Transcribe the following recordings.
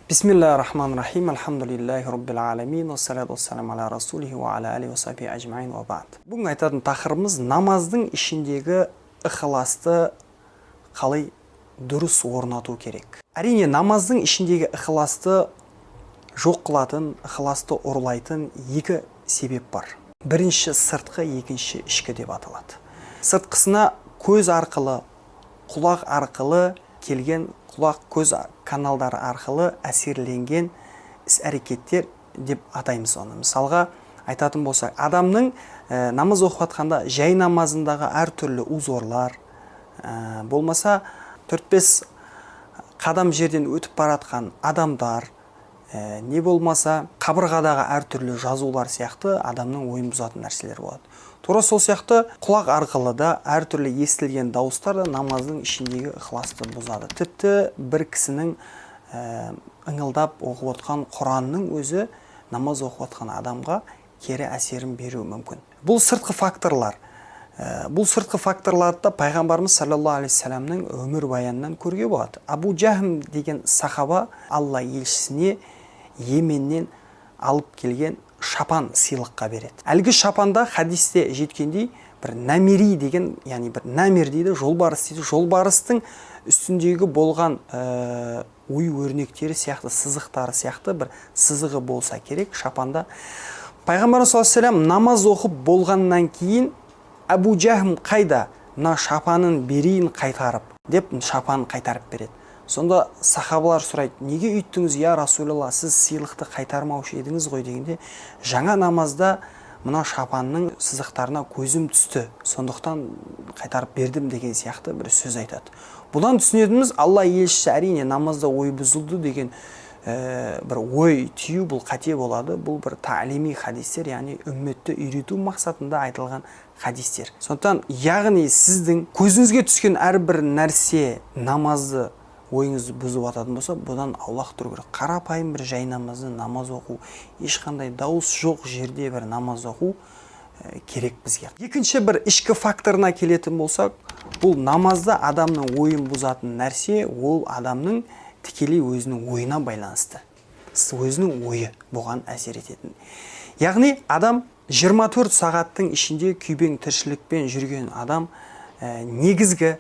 Бисмиллахир-рахманир-рахим. Алхамдулиллахи роббил аламин. Вассалату вассаламу аля расулихи ва аля алихи ва сахбихи ажмаин ва ба'д. Бүгін айтатын тақырыбымыз намаздың ішіндегі ықыласты қалай дұрыс орнату керек. Әрине, намаздың ішіндегі ықыласты жоқ қылатын, ықыласты ұрлайтын екі себеп бар. Бірінші сыртқы, екінші ішкі деп аталады. Сыртқысына көз арқылы, құлақ арқылы келген, құлақ көз каналдары арқылы әсерленген іс-әрекеттер деп атаймыз оны. Мысалға айтатын болсақ, адамның намаз оқып жатқанда жай намазындағы әртүрлі узорлар, болмаса 4-5 қадам жерден өтіп баратқан адамдар, не болмаса қабырғадағы әртүрлі жазулар сияқты адамның ойын бұзатын нәрселер болады. Тура сол сияқты құлақ арқылы да әртүрлі естілген дауыстар да намаздың ішіндегі ықыласты бұзады. Тіпті бір кісінің ыңылдап оқып отқан Құранның өзі намаз оқып отқан адамға кері әсерін беруі мүмкін. Бұл сыртқы факторлар. Бұл сыртқы факторларды да пайғамбарымыз саллаллаху алейхи вассаламның өмір баянынан көруге болады. Абу Жахм деген сахаба Алла елшісіне Йеменнен алып келген шапан сыйлыққа береді. Әлгі шапанда хадисте жеткендей бір намери деген, яғни бір намер дейді, жолбарыс дейді. Жолбарыстың үстіндегі болған ой өрнектері сияқты, сызықтары сияқты бір сызығы болса керек шапанда. Пайғамбарымыз саллаллаху алейхи вассалам намаз оқып болғаннан кейін Абу Жахм қайда? Мына шапанын берейін қайтарып деп шапанын қайтарып береді. Сонда сахабалар сұрайды, неге үйттіңіз, я Расулалла, сіз сыйлықты қайтармаушы едіңіз ғой дегенде, жаңа намазда мына шапанның сызықтарына көзім түсті, сондықтан қайтарып бердім деген сияқты бір сөз айтады. Бұдан түсінетініміз, Алла елшісі әрине намазда ой бұзылды деген бір ой түю, бұл қате болады. Бұл бір ta'limi хадистер, яғни үмметті үйрету мақсатында айтылған хадистер. Сондықтан, яғни сіздің көзіңізге түскен әрбір нәрсе намазды ойыңызды бұзып ататын болса, бұдан аулақ тұру керек. Қарапайым бір жай намазды намаз оқу, ешқандай дауыс жоқ жерде бір намаз оқу керек бізге. Екінші бір ішкі факторына келетін болсақ, бұл намазда адамның ойын бұзатын нәрсе, ол адамның тікелей өзінің ойына байланысты. Өзінің ойы бұған әсер ететін. Яғни адам 24 сағаттың ішінде күйбең тіршілікпен жүрген адам негізгі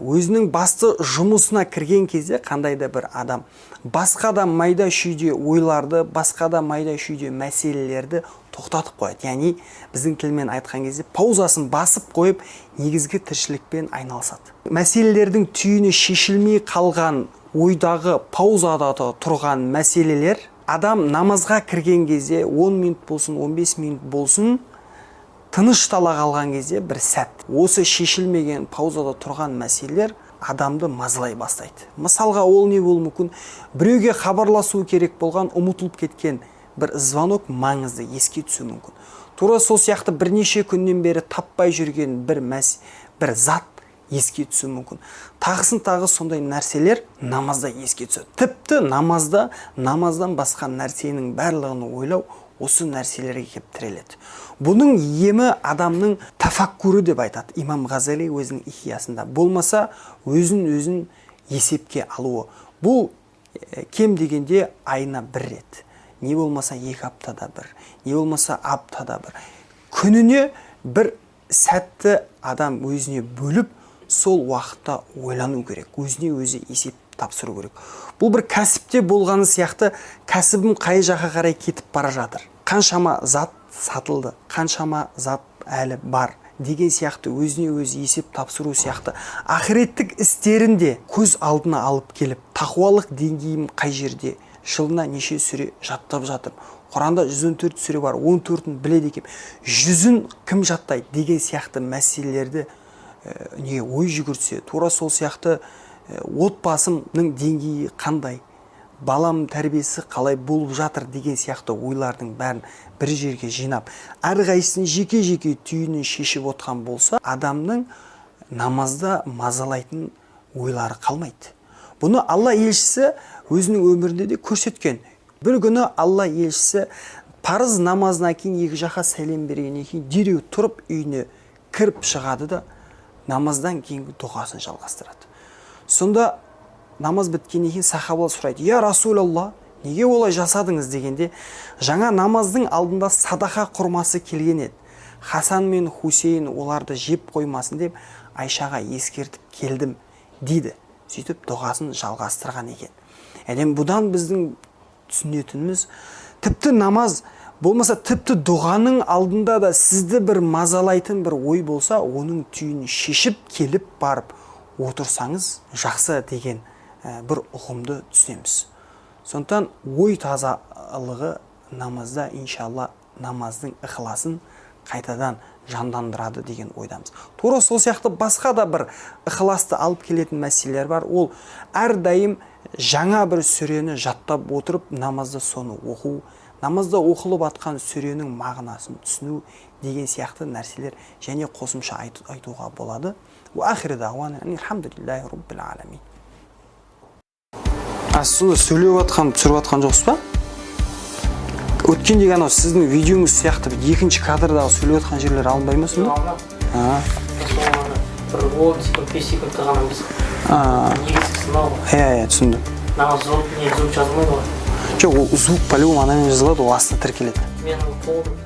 өзінің басты жұмысына кірген кезде қандай да бір адам басқа да майда шүйде ойларды, басқа да майда шүйде мәселелерді тоқтатып қояды. Яғни біздің тілмен айтқан кезде паузасын басып қойып негізгі тіршілікпен айналысады. Мәселелердің түйіні шешілмей қалған ойдағы паузада тұрған мәселелер адам намазға кірген кезде 10 минут болсын, 15 минут болсын тыныштала қалған кезде бір сәт осы шешілмеген паузада тұрған мәселелер адамды мазалай бастайды. Мысалға ол не болуы мүмкін? Біреуге хабарласу керек болған, ұмытылып кеткен бір звонок маңызды, еске түсуі мүмкін. Тура сол сияқты бірнеше күннен бері таппай жүрген бір зат еске түсуі мүмкін. Тағысын тағы сондай нәрселер намазда еске түседі. Тіпті намаздан басқа нәрсенің барлығын ойлау осы нәрселерге кеп тіреледі. Бұның емі адамның тафаккуры деп айтады. Имам Ғазали өзінің ихиясында. Болмаса өзін есепке алуы. Бұл кем дегенде айына бір рет. Не болмаса 2 аптада бір. Не болмаса аптада бір. Күніне бір сәтті адам өзіне бөліп, сол уақытта ойлану керек. Өзіне өзі есеп тапсыру керек. Бұл бір кәсіпте болғаны сияқты кәсібім қай жаққа қарай кетіп бара жатыр. Қаншама зат сатылды, қаншама зат әлі бар деген сияқты өзіне өзі есеп тапсыру сияқты ақыреттік істерінде көз алдына алып келіп, тақуалық деңгейім қай жерде, жылына неше сүре жаттап жатыр. Құранда 114 сүре бар, 14-ін біледі екен. 100-ін кім жаттайды деген сияқты мәселелерді ой жүгіртсе, тура сол сияқты отбасымның деңгейі қандай, балам тәрбиесі қалай болып жатыр деген сияқты ойлардың бәрін бір жерге жинап, әрқайсысын жеке-жеке түйінін шешіп отқан болса, адамның намазда мазалайтын ойлары қалмайды. Бұны Алла елшісі өзінің өмірінде де көрсеткен. Бір күні Алла елшісі парыз намазына кейін екі жаққа сәлем бергеннен кейін дереу тұрып үйіне кіріп шығады да намаздан кейінгі дұғасын жалғастырады. Сонда намаз біткеннен кейін сахабалар сұрайды: "Я Расулалла, Неге олай жасадыңыз дегенде, жаңа намаздың алдында садақа құрмасы келген еді. Хасан мен Хусейн оларды жеп қоймасын деп Айшаға ескертіп келдім дейді. Сөйтіп дұғасын жалғастырған екен. Әлем бұдан біздің түсінетініміз, тіпті намаз болмаса тіпті дұғаның алдында да сізді бір мазалайтын бір ой болса, оның түйінін шешіп келіп барып отырсаңыз жақсы деген бір ұғымды түсінеміз. Сондықтан ой тазалығы намазда иншалла намаздың ықыласын қайтадан жандандырады деген ойдамыз. Тура сол сияқты басқа да бір ықыласты алып келетін мәселелер бар. Ол әрдайым жаңа бір сүрені жаттап отырып намазда соны оқу, намазда оқылып атқан сүренің мағынасын түсіну деген сияқты нәрселер және қосымша айтуға болады. Ва ахири дауана алхамдулиллахи роббил аламин. Сонда сөйлеп атқан, түсіріп атқан жоқсыз ба? Өткендегі анау сіздің видеоңыз сияқты екінші кадрдағы сөйлеп атқан жерлер алынбай ма сонда? Бір 10 секунд, 5 секундта ғана біз негізі сынау. Түсіндім. Звук жазылмайды ғой. Жоқ, ол звук по-любому анамен жазылады, ол астына тіркеледі. Менің қолым